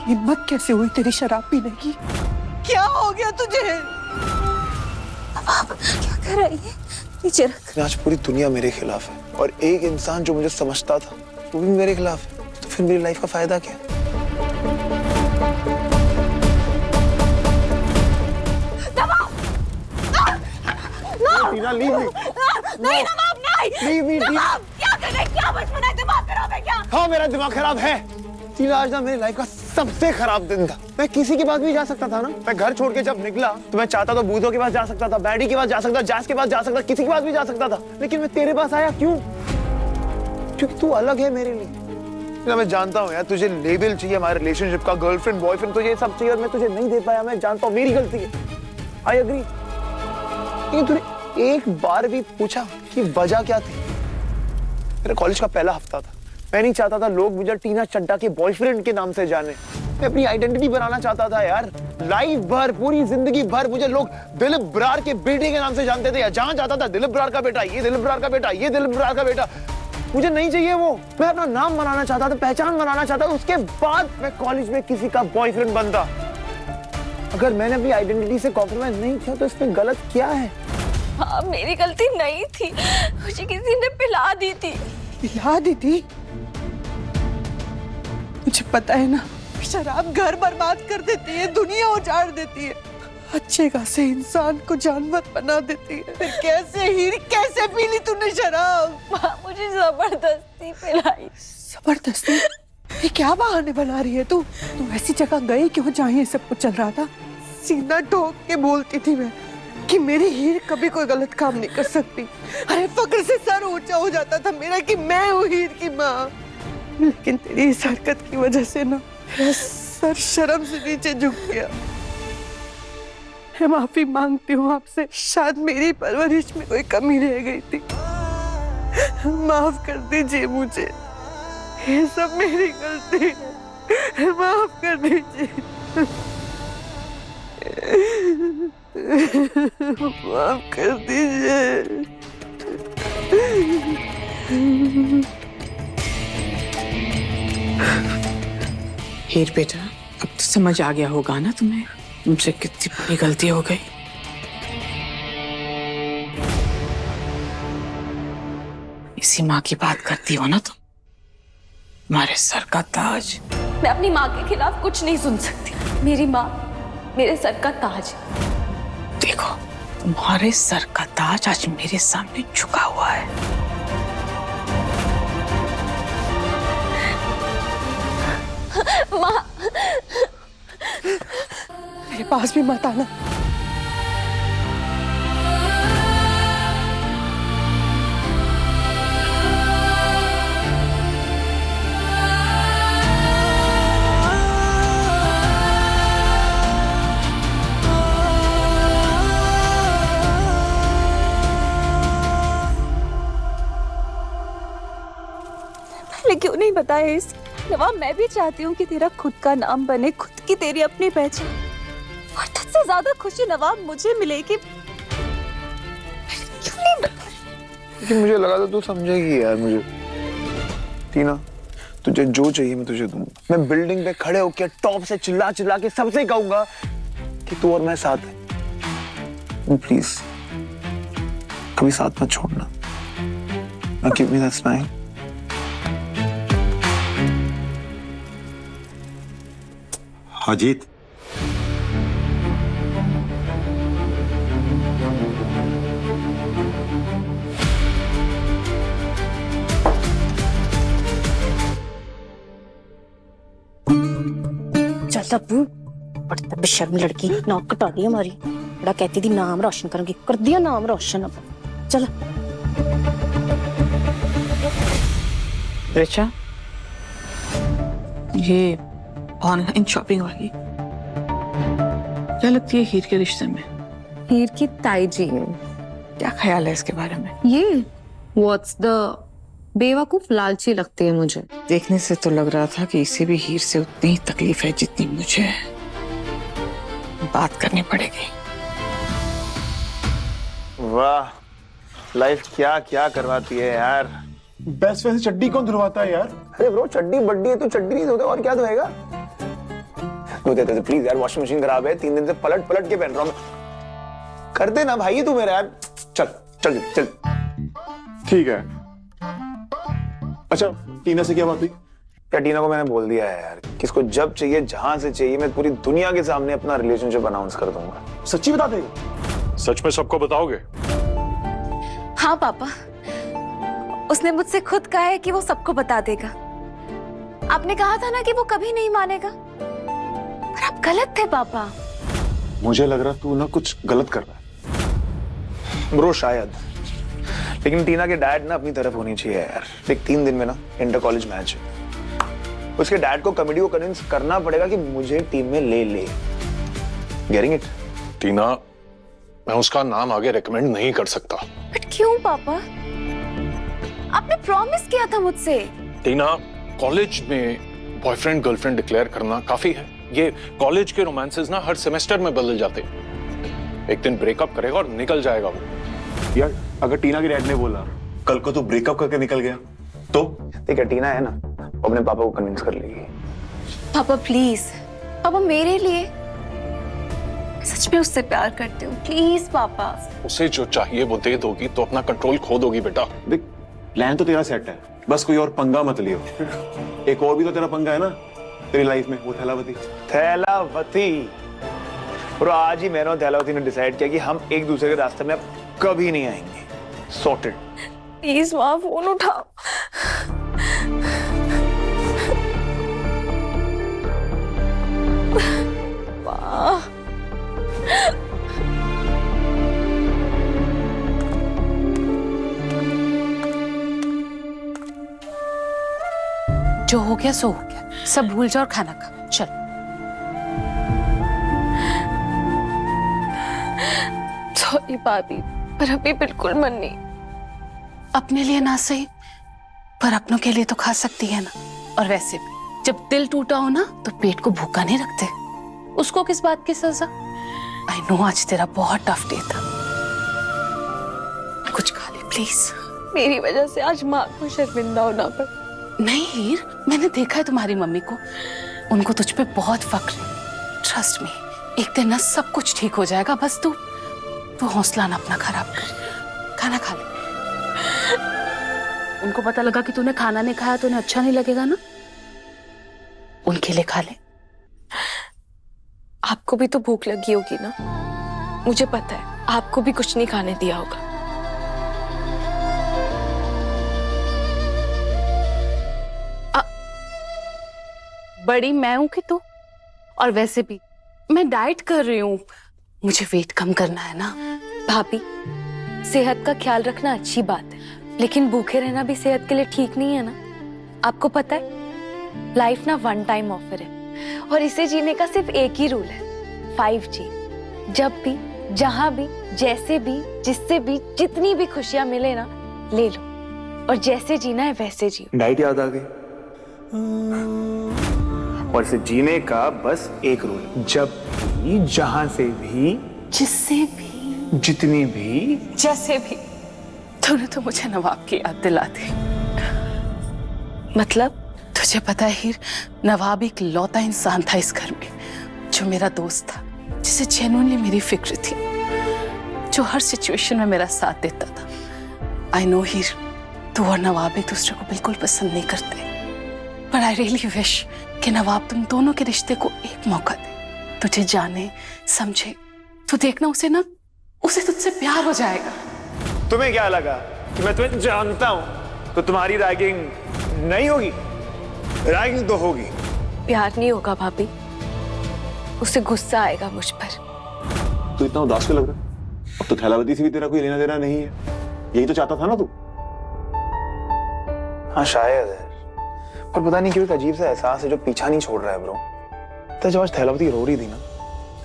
हिम्मत कैसे हुई तेरी शराब पीने की? क्या हो गया तुझे? अब क्या कर रही है? नीचे रख। आज पूरी दुनिया मेरे खिलाफ है और एक इंसान जो मुझे समझता था वो भी मेरे खिलाफ है। तो फिर मेरी लाइफ का फायदा क्या? टीना, लीव मी। नहीं नवाब, नहीं। Leave me. नवाब, क्या कर रहे? क्या बचपन है? दिमाग खराब है क्या? हाँ, मेरा दिमाग खराब है। टीना, आज ना मेरी लाइफ का सबसे खराब दिन था। मैं किसी के पास भी जा सकता था ना। मैं घर छोड़ के जब निकला तो मैं चाहता तो बूधो के पास जा सकता था, बैडी के पास जा सकता, जैस के पास जा सकता, किसी के पास भी जा सकता था। लेकिन मैं तेरे पास आया क्यों? क्योंकि तू अलग है मेरे लिए। ना, मैं जानता हूँ यार, तुझे लेबल चाहिए हमारे रिलेशनशिप का, गर्लफ्रेंड बॉयफ्रेंड, तुझे ये सब चाहिए और मैं तुझे नहीं दे पाया। मैं जानता हूँ मेरी गलती है, आई एग्री। लेकिन तूने एक बार भी पूछा कि वजह क्या थी? मेरे कॉलेज का पहला हफ्ता था। मैं नहीं चाहता था लोग मुझे टीना चड्डा के बॉयफ्रेंड के नाम से जाने। मैं अपनी आइडेंटिटी बनाना चाहता था यार। लाइफ भर, पूरी जिंदगी भर मुझे लोग दिलीप ब्रार के बेटे के नाम से जानते थे। जहां जाता था दिलीप ब्रार का बेटा, ये दिलीप ब्रार का बेटा, ये दिलीप ब्रार का बेटा। मुझे नहीं चाहिए वो। मैं अपना नाम बनाना चाहता था, पहचान बनाना चाहता था। उसके बाद मैं कॉलेज में किसी का बॉयफ्रेंड बनता। अगर मैंने अपनी आइडेंटिटी से कॉम्प्रोमाइज नहीं किया तो इसमें गलत क्या है? हाँ, मेरी गलती नहीं थी। मुझे किसी ने पिला दी थी। पिला दी थी? मुझे पता है ना, शराब घर बर्बाद कर देती है, दुनिया उजाड़ देती है, अच्छे खासे इंसान को जानवर बना देती है। फिर कैसे हीर, कैसे पी ली तूने शराब? माँ, मुझे जबरदस्ती पिलाई। जबरदस्ती? ये क्या बहाने बना रही है तू? तू ऐसी जगह गई क्यों जहाँ ये सब कुछ चल रहा था? सीना ठोक के बोलती थी मैं कि मेरी हीर कभी कोई गलत काम नहीं कर सकती। अरे फक्र से सर ऊंचा हो जाता था मेरा कि मैं हूँ हीर की माँ। लेकिन तेरी इस हरकत की वजह से ना मेरा सर शर्म से नीचे झुक गया। मैं माफी मांगती हूँ आपसे। शायद मेरी परवरिश में कोई कमी रह गई थी। माफ कर दीजिए मुझे, ये सब मेरी गलती है। माफ कर दीजिए। माफ कर दीजिए। हीर बेटा, अब तो समझ आ गया होगा ना तुम्हें मुझसे कितनी बड़ी गलती हो गई। इसी माँ की बात करती हो ना तुम? तुम्हारे सर का ताज। मैं अपनी माँ के खिलाफ कुछ नहीं सुन सकती। मेरी माँ मेरे सर का ताज। देखो, तुम्हारे सर का ताज आज मेरे सामने झुका हुआ है। माँ, मेरे पास भी मत आना। पहले क्यों नहीं बताया इस? नवाब, मैं भी चाहती हूँ कि तेरा खुद का नाम बने, खुद की तेरी अपनी पहचान। और तुझसे ज्यादा खुशी नवाब मुझे मिलेगी। क्यों नहीं बताया? मुझे लगा था तू समझेगी यार मुझे। टीना, तुझे जो चाहिए मैं तुझे दूंगा। मैं बिल्डिंग पे खड़े होकर टॉप से चिल्ला चिल्ला के सबसे कहूंगा कि तू और मैं साथ हैं। प्लीज कभी साथ मत छोड़ना। Now give me that smile. Ajit, चल तब्बू, बड़ी बेशर्म लड़की, नाक कटा दी हमारी। बड़ा कहती थी नाम रोशन करूंगी, कर दिया नाम रोशन। अब चल। रिचा, ये ऑनलाइन शॉपिंग वाली क्या लगती है हीर के रिश्ते में? हीर की ताई जी है। क्या ख्याल है इसके बारे में? ये व्हाट्स द बेवकूफ लालची लगती है मुझे। देखने से तो लग रहा था कि इसे भी हीर से उतनी ही तकलीफ है जितनी मुझे है। बात करनी पड़ेगी। वाह, लाइफ क्या क्या करवाती है यार। बेस्ट फ्रेंड से चड्डी कौन धुलवाता है यार? अरे ब्रो, चड्डी बड्डी है तो चड्डी नहीं धोते और क्या धोएगा? वो देते थे प्लीज यार, वॉशिंग मशीन खराब है, 3 दिन से पलट पलट के पहन रहा हूँ। कर दे ना भाई तू मेरा यार, चल चल चल। ठीक है। अच्छा टीना से क्या बात हुई? यार टीना को मैंने बोल दिया है यार, किसको जब चाहिए जहां से चाहिए मैं पूरी दुनिया के सामने अपना रिलेशनशिप अनाउंस कर दूंगा। सच्ची बता देगा? सच में सबको बताओगे? हाँ पापा, उसने मुझसे खुद कहा है कि वो सबको बता देगा। आपने कहा था ना कि वो कभी नहीं मानेगा, पर आप गलत थे पापा। मुझे लग रहा तू ना कुछ गलत कर रहा है। ब्रो शायद, लेकिन टीना के डैड ना अपनी तरफ होनी चाहिए यार। देख 3 दिन में ना इंटर कॉलेज मैच है, उसके डैड को कमेटी को कन्विंस करना पड़ेगा कि मुझे टीम में ले ले। Getting it? टीना, मैं उसका नाम आगे रेकमेंड नहीं कर सकता। बट क्यों पापा? आपने प्रॉमिस किया था मुझसे। टीना, कॉलेज में बॉयफ्रेंड गर्लफ्रेंड डिक्लेयर करना काफी है। ये कॉलेज के रोमांसेस ना हर सेमेस्टर में बदल जाते हैं। एक दिन ब्रेकअप करेगा और निकल जाएगा वो। यार अगर टीना के डैड ने बोला कल को तू ब्रेकअप करके निकल गया तो? ठीक है, टीना है ना, वो अपने पापा को कन्विंस कर लेगी। पापा प्लीज, पापा मेरे लिए, सच में उससे प्यार करती हूँ, प्लीज पापा। उसे जो चाहिए वो दे दोगी तो अपना कंट्रोल खो दोगी बेटा। देख प्लान तो तेरा सेट है, बस कोई और पंगा मत लियो। एक और भी तो तेरा पंगा है ना तेरी लाइफ में, वो थैलावती। थैलावती? और आज ही मैंने और थैलावती ने डिसाइड किया कि हम एक दूसरे के रास्ते में अब कभी नहीं आएंगे। सॉर्टेड। प्लीज माँ फोन उठाओ। जो हो गया सो हो गया, सब भूल जाओ और खाना खा। चल सॉरी भाभी, पर अभी बिल्कुल मन नहीं। अपने लिए ना सही पर अपनों के लिए तो खा सकती है ना। और वैसे भी जब दिल टूटा हो ना तो पेट को भूखा नहीं रखते। उसको किस बात की सजा? आई नो आज तेरा बहुत टफ डे था, कुछ खा ले प्लीज। मेरी वजह से आज माँ को शर्मिंदा होना पड़ा। नहीं हीर, मैंने देखा है तुम्हारी मम्मी को, उनको तुझ पे बहुत फक्र है। ट्रस्ट मी, एक दिन ना सब कुछ ठीक हो जाएगा। बस तू हौसला ना अपना खराब कर। खाना खा ले। उनको पता लगा कि तूने खाना नहीं खाया तो उन्हें अच्छा नहीं लगेगा ना। उनके लिए खा ले। आपको भी तो भूख लगी होगी ना, मुझे पता है आपको भी कुछ नहीं खाने दिया होगा। बड़ी मैं हूं कि तू? और वैसे भी मैं डाइट कर रही हूँ, मुझे वेट कम करना है ना। भाभी, सेहत का ख्याल रखना अच्छी बात है, लेकिन भूखे रहना भी सेहत के लिए ठीक नहीं है ना। आपको पता है लाइफ ना वन टाइम ऑफर है और इसे जीने का सिर्फ एक ही रूल है, 5G। जब भी, जहां भी, जैसे भी, जिससे भी, जितनी भी खुशियां मिले ना ले लो, और जैसे जीना है वैसे जियो। डाइट याद आ गई। और इसे जीने का बस एक रूल, जब भी, जहां से भी, जिससे भी, जितनी भी, जैसे भी। तूने तो मुझे नवाब की याद दिला दी। मतलब? तुझे पता है हीर, नवाब एक लौता इंसान था इस घर में जो मेरा दोस्त था, जिसे जेन्युइनली मेरी फिक्र थी, जो हर सिचुएशन में मेरा साथ देता था। आई नो हीर, तू और नवाब एक दूसरे को बिल्कुल पसंद नहीं करते, पर आई रियली विश कि नवाब तुम दोनों के रिश्ते को एक मौका दे, तुझे जाने समझे। तो देखना उसे तुझसे प्यार हो जाएगा। तुम्हें क्या लगा कि मैं तुम्हें जानता हूं तो तुम्हारी रैगिंग नहीं होगी? रैगिंग तो होगी। प्यार नहीं होगा भाभी, उसे गुस्सा आएगा मुझ पर। तू इतना उदास क्यों लग रहा है? अब तो थैलावती से भी तेरा कोई लेना देना नहीं है, यही तो चाहता था ना तू। हाँ शायद है, पर पता नहीं क्यों एक अजीब सा एहसास है जो पीछा नहीं छोड़ रहा है ब्रो। तो जब आज थैलावती रो रही थी ना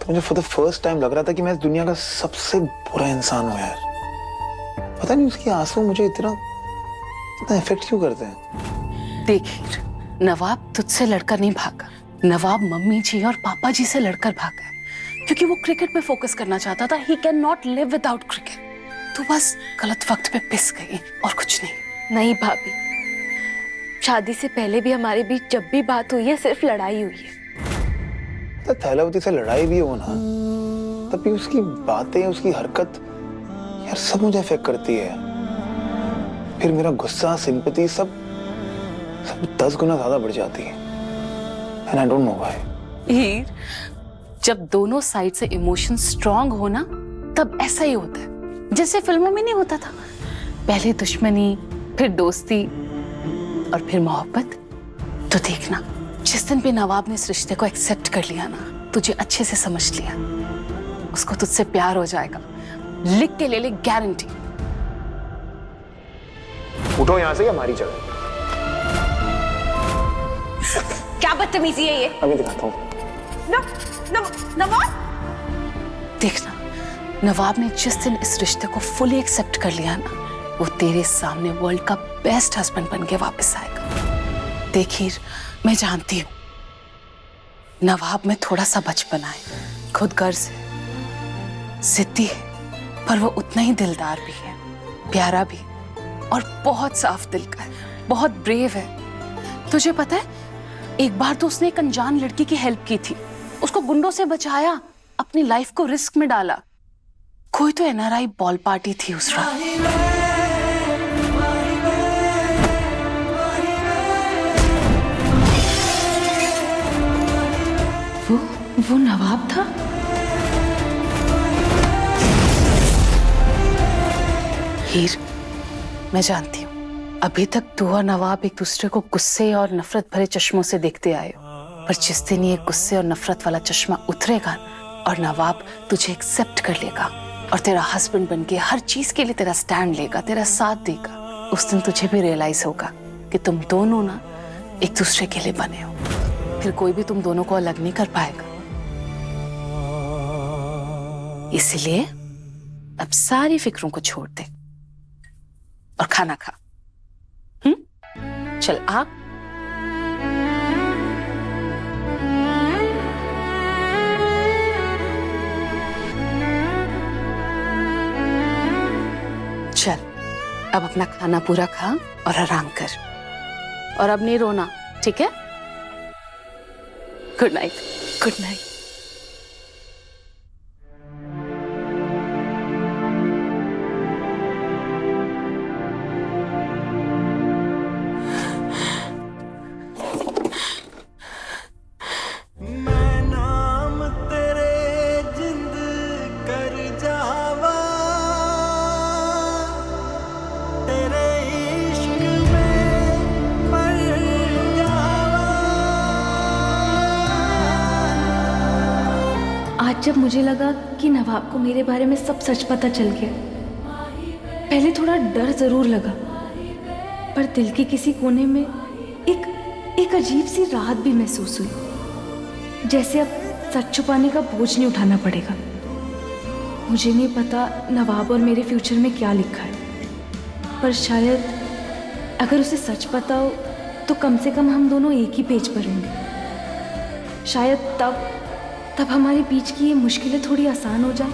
तो मुझे फॉर द फर्स्ट टाइम लग रहा था कि मैं इस दुनिया का सबसे बुरा इंसान हूं यार। पता नहीं उसके आंसू मुझे इतना इफेक्ट क्यों करते हैं। देख हीर, नवाब तुझसे लड़कर नहीं भागा, नवाब मम्मी जी और पापा जी से लड़कर भागा है, क्योंकि वो क्रिकेट पे फोकस करना चाहता था। He can not live without cricket. तू बस गलत वक्त पे पिस गई और कुछ नहीं। नहीं भाभी, शादी से पहले भी हमारे बीच जब भी बात हुई है सिर्फ लड़ाई हुई है। तो थैलावती से लड़ाई भी हो ना, तब भी उसकी बातें, उसकी हरकत यार सब मुझे अफेक्ट करती है। फिर मेरा गुस्सा, सिंपैथी सब 10 गुना ज्यादा बढ़ जाती है। And I don't know why. Here, जब दोनों साइड से इमोशन स्ट्रांग हो ना, तब ऐसा ही होता है, जैसे फिल्मों में नहीं होता था, पहले दुश्मनी, फिर दोस्ती और फिर मोहब्बत। तो देखना, जिस दिन भी नवाब ने इस रिश्ते को एक्सेप्ट कर लिया ना, तुझे अच्छे से समझ लिया, उसको तुझसे प्यार हो जाएगा। लिख के ले ले, गारंटी। उठो यहाँ से या हमारी जगह। क्या बदतमीजी है ये? अभी दिखाता हूँ। नवाब, देखना, नवाब ने जिस दिन इस रिश्ते को फुली एक्सेप्ट कर लिया ना, वो तेरे सामने वर्ल्ड का बेस्ट हस्बैंड बन के वापस आएगा। देख हीर, मैं जानती हूँ नवाब में थोड़ा सा बचपना है, खुद गर्ज है, जिद्दी है, पर वो उतना ही दिलदार भी है, प्यारा भी, और बहुत साफ दिल का है, बहुत ब्रेव है। तुझे पता है, एक बार तो उसने एक अनजान लड़की की हेल्प की थी, उसको गुंडों से बचाया, अपनी लाइफ को रिस्क में डाला। कोई तो NRI बॉल पार्टी थी उस रात। वो नवाब था। हीर, मैं जानती हूँ अभी तक तू और नवाब एक दूसरे को गुस्से और नफरत भरे चश्मों से देखते आए हो, पर जिस दिन ये गुस्से और नफरत वाला चश्मा उतरेगा और नवाब तुझे एक्सेप्ट कर लेगा और तेरा हस्बैंड बनके हर चीज के लिए तेरा स्टैंड लेगा, तेरा साथ देगा, उस दिन तुझे भी रियलाइज होगा कि तुम दोनों ना एक दूसरे के लिए बने हो। फिर कोई भी तुम दोनों को अलग नहीं कर पाएगा। इसलिए अब सारी फिक्रों को छोड़ दे और खाना खा। चल आ। चल, अब अपना खाना पूरा खा और आराम कर, और अब नहीं रोना, ठीक है? Good night. Good night. आज जब मुझे लगा कि नवाब को मेरे बारे में सब सच पता चल गया, पहले थोड़ा डर जरूर लगा, पर दिल के किसी कोने में एक अजीब सी राहत भी महसूस हुई, जैसे अब सच छुपाने का बोझ नहीं उठाना पड़ेगा। मुझे नहीं पता नवाब और मेरे फ्यूचर में क्या लिखा है, पर शायद अगर उसे सच पता हो तो कम से कम हम दोनों एक ही पेज पर होंगे। शायद तब हमारे बीच की ये मुश्किलें थोड़ी आसान हो जाए।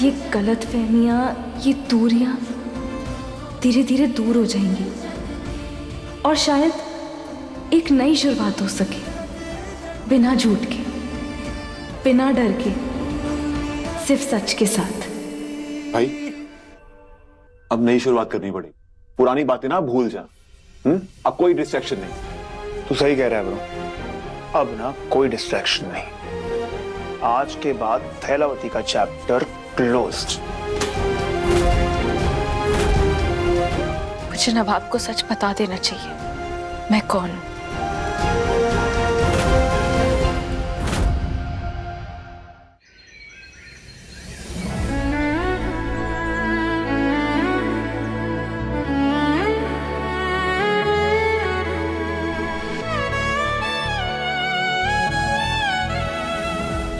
ये गलतफहमियां, ये दूरियां धीरे धीरे दूर हो जाएंगी और शायद एक नई शुरुआत हो सके, बिना झूठ के, बिना डर के, सिर्फ सच के साथ। भाई, अब नई शुरुआत करनी पड़ेगी, पुरानी बातें ना भूल जा। अब कोई डिस्ट्रैक्शन नहीं। तू सही कह रहा है ब्रो, अब ना कोई डिस्ट्रैक्शन नहीं। आज के बाद थैलावती का चैप्टर क्लोज्ड। मुझे नवाब को सच बता देना चाहिए, मैं कौन हूं।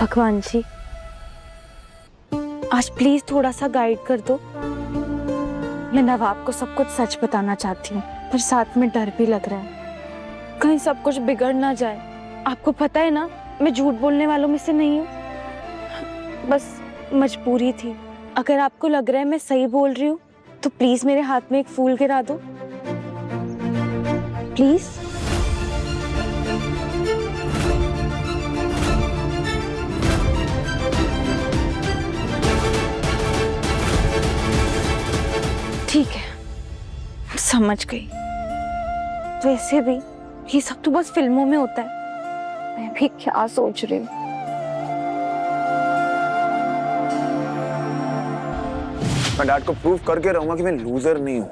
भगवान जी, आज प्लीज थोड़ा सा गाइड कर दो। मैं नवाब को सब कुछ सच बताना चाहती हूँ, पर साथ में डर भी लग रहा है, कहीं सब कुछ बिगड़ ना जाए। आपको पता है ना, मैं झूठ बोलने वालों में से नहीं हूँ, बस मजबूरी थी। अगर आपको लग रहा है मैं सही बोल रही हूँ तो प्लीज मेरे हाथ में एक फूल गिरा दो, प्लीज। समझ गई। वैसे भी ये सब तो बस फिल्मों में होता है। मैं भी क्या सोच रही हूँ। मैं डैड को प्रूव करके रहूंगा कि मैं लूजर नहीं हूँ।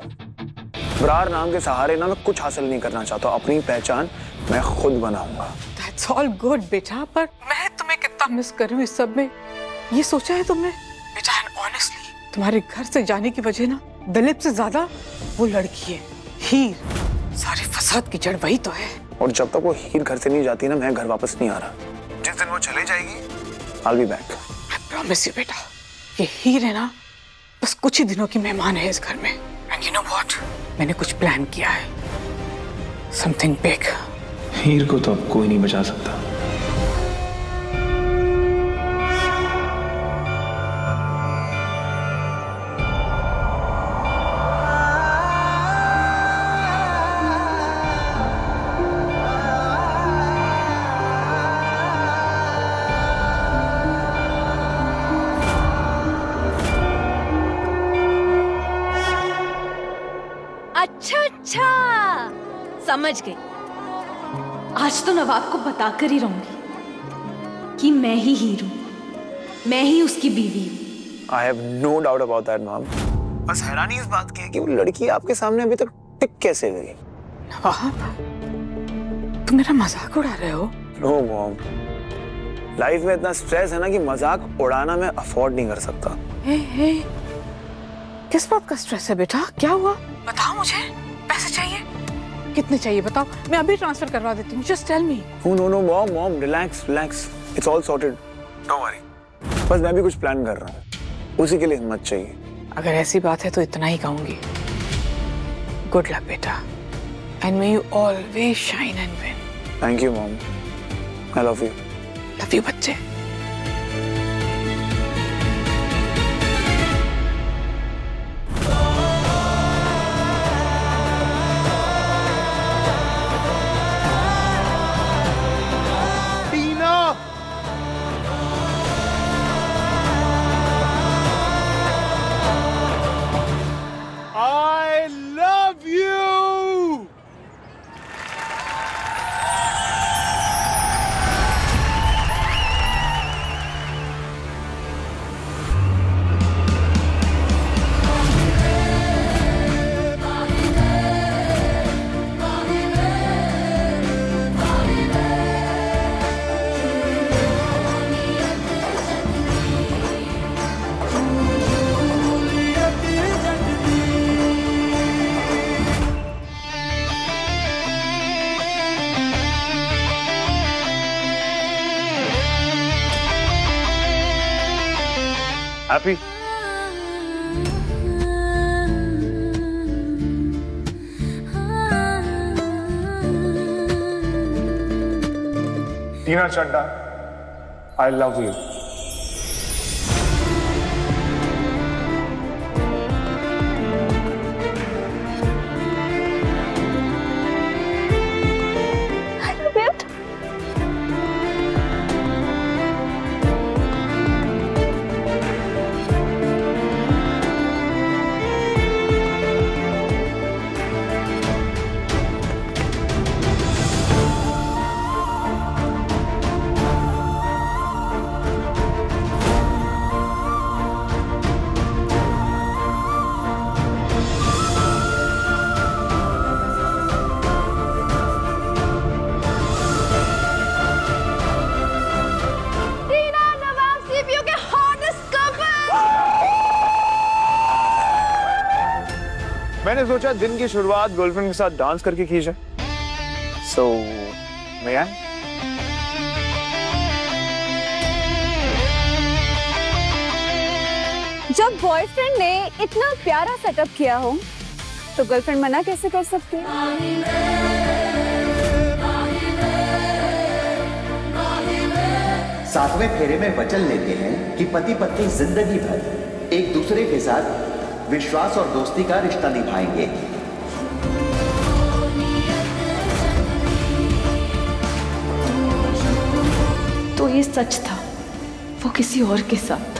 विरार नाम के सहारे ना मैं कुछ हासिल नहीं करना चाहता। अपनी पहचान मैं खुद बनाऊंगा। That's all good बेटा, पर मैं तुम्हें कितना मिस कर रही हूँ इस सब में, ये सोचा है तुमने? बेटा, and honestly, तुम्हारे घर से जाने की वजह ना दिलीप से ज्यादा वो लड़की है, हीर। सारे फसाद की जड़ वही तो है। और जब तक वो हीर घर से नहीं जाती ना, मैं घर वापस नहीं आ रहा। जिस दिन वो चले जाएगी, I'll be back. I promise you बेटा, ये हीर है ना बस कुछ ही दिनों की मेहमान है इस घर में। And you know what? मैंने कुछ प्लान किया है, something big. हीर को तो अब कोई नहीं बचा सकता। अच्छा, समझ गई। आज तो नवाब को बताकर ही रहूंगी कि मैं ही हीर हूं, मैं ही उसकी बीवी हूं। I have no doubt about that, mom. बस हैरानी इस बात की है कि वो लड़की आपके सामने अभी तक टिक कैसे गई? नवाब, तुम मेरा मजाक उड़ा रहे हो? No, mom. लाइफ में इतना स्ट्रेस है ना कि मजाक उड़ाना मैं अफोर्ड नहीं कर सकता। हे, किस बात का स्ट्रेस है बेटा? क्या हुआ? बताओ मुझे। पैसे चाहिए? कितने चाहिए बताओ, मैं अभी ट्रांसफर करवा देती हूँ। Just tell me. No, mom, relax. It's all sorted. Don't worry. बस मैं भी कुछ प्लान कर रहा हूँ, उसी के लिए हिम्मत चाहिए। अगर ऐसी बात है तो इतना ही कहूंगी। Good luck बेटा, and may you always shine and win. Thank you, mom. I love you. Love you बच्चे। Happy? Tina Chadda, I love you. मैंने सोचा दिन की शुरुआत गर्लफ्रेंड के साथ डांस करके की जाए। So, may I? जब बॉयफ्रेंड ने इतना प्यारा सेटअप किया हो तो गर्लफ्रेंड मना कैसे कर सकती है? सातवें फेरे में वचन लेते हैं कि पति पत्नी जिंदगी भर एक दूसरे के साथ विश्वास और दोस्ती का रिश्ता निभाएंगे। तो ये सच था, वो किसी और के साथ।